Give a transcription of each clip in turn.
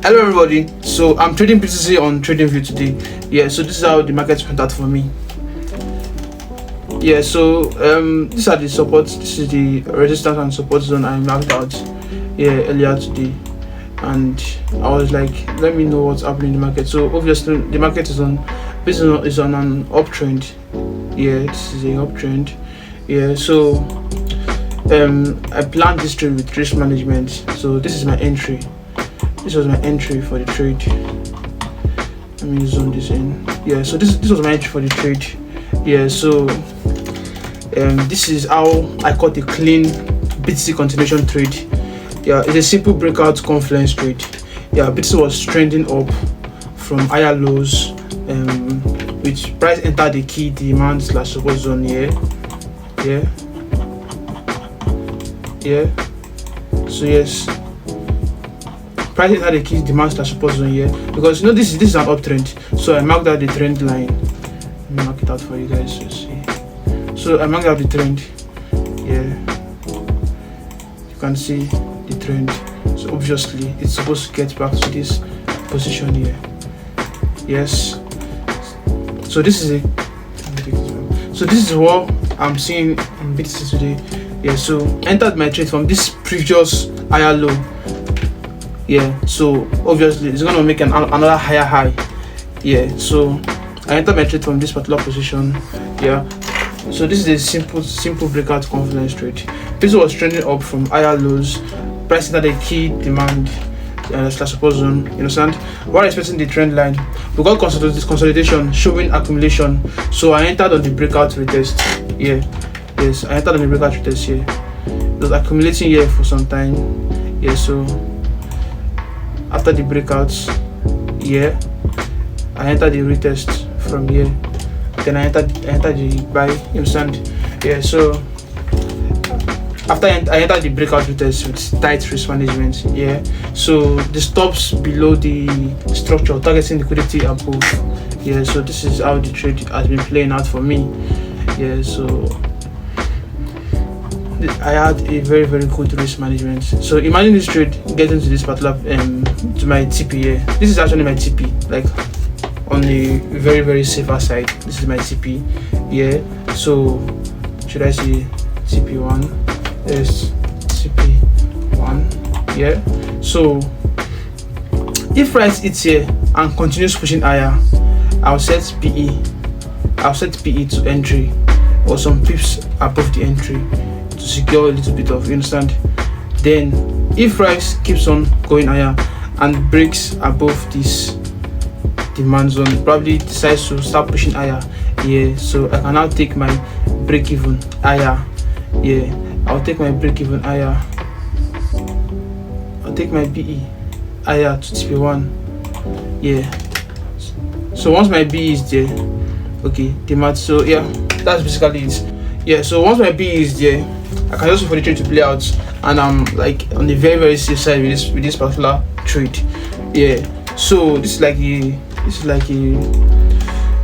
Hello everybody, so I'm trading BTC on TradingView today. Yeah, so this is how the market went out for me. Yeah, so these are the supports. This is the resistance and support zone I marked out earlier today, and I was like, let me know what's happening in the market. So obviously the market is on an uptrend. Yeah, this is an uptrend. Yeah, so I planned this trade with risk management. So this is my entry. This was my entry for the trade. Let me zoom this in. Yeah, so this was my entry for the trade. Yeah, so this is how I caught a clean BTC continuation trade. Yeah, it's a simple breakout confluence trade. Yeah, BTC was trending up from higher lows, which price entered the key demand / support zone here. So yes, price entered the key demand / support zone here, because you know this is an uptrend. So I marked out the trend line. Let me mark it out for you guys to see. So I marked out the trend. Yeah, you can see the trend. So obviously it's supposed to get back to this position here. Yes. So this is what I'm seeing in BTC today. Yeah, so entered my trade from this previous higher low. Yeah, so obviously it's gonna make another higher high. Yeah, so I entered my trade from this particular position. Yeah, so this is a simple breakout confluence trade. This was trending up from higher lows, price entered a key demand / support zone. You understand? While expecting the trend line, we got consolidation showing accumulation. So I entered on the breakout retest. Yeah, yes, I entered on the breakout retest here. It was accumulating here for some time. Yeah, so after the breakouts, yeah, I entered the retest from here. Then I entered the buy. You understand? Yeah, so after I entered the breakout retest with tight risk management. Yeah, so the stops below the structure, targeting liquidity above. Yeah, so this is how the trade has been playing out for me. Yeah, so I had a very good risk management. So imagine this trade getting to this particular to my TP here. This is actually my TP, like on the very safer side. This is my TP. Yeah, so should I say TP1? Yes, TP1. Yeah, so if price hits here and continues pushing higher, I'll set PE to entry or some pips above the entry to secure a little bit of, you understand? Then if price keeps on going higher and breaks above this demand zone, probably decides to start pushing higher. Yeah, so I can now take my break even higher. Yeah, I'll take my break even higher. I'll take my BE higher to TP1. Yeah, so once my BE is there, okay, demand. So yeah, that's basically it. Yeah, so once my BE is there, I can just wait for the trade to play out, and I'm like on the very safe side with this particular trade. Yeah, so this is like a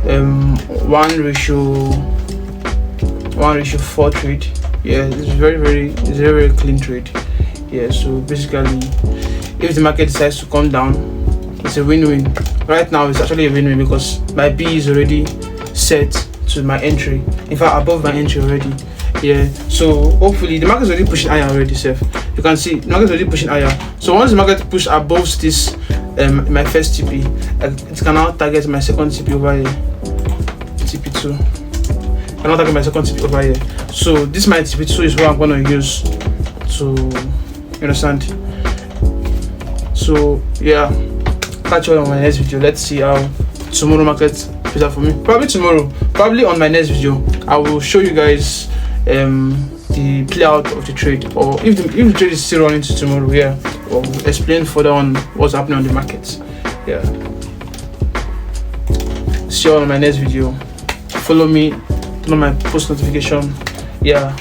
1:4 trade. Yeah, it's a very clean trade. Yeah, so basically if the market decides to come down, it's a win-win. Right now it's actually a win-win because my B is already set to my entry, in fact above my entry already. Yeah, so hopefully the market is already pushing higher already. You can see the market is already pushing higher. So once the market push above this my first TP, it can now target my second TP over here, TP2. I cannot target my second TP over here. So this my TP2 is what I'm gonna use to, you understand? So yeah, catch you on my next video. Let's see how tomorrow market plays out for me. Probably on my next video I will show you guys the play out of the trade, or if the trade is still running to tomorrow. Yeah, or explain further on what's happening on the markets. Yeah, see you on my next video. Follow me, turn on my post notification. Yeah.